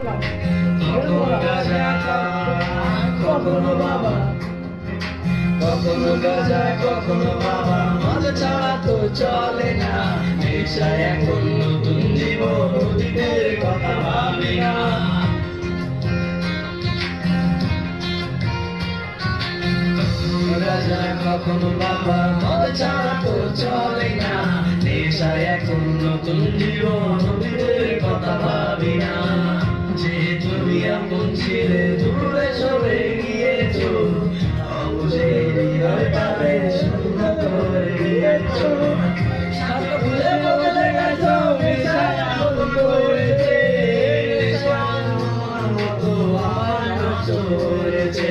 কখনো গাঁজা কখনো বাবা, কখনো গাঁজা কখনো বাবা, মদ ছাড়া তো চলে না। নেশা এখন নতুন জীবন, অতীতের কথা ভাবি না। গাঁজা কখনো বাবা, মদ ছাড়া তো চলে না। নেশা এখন নতুন জীবন, অতীতের কথা ভাবি না। যে তুমি আপন ছিলে দূরে সরে গিয়েছো, অবুঝে হৃদয়টারে শূন্য করে দিয়েছো। সাথে ভুলে বদলে গেছো, নেশায় আগুন করেছে। নেশা আমার মতো আমার নষ্ট করেছে।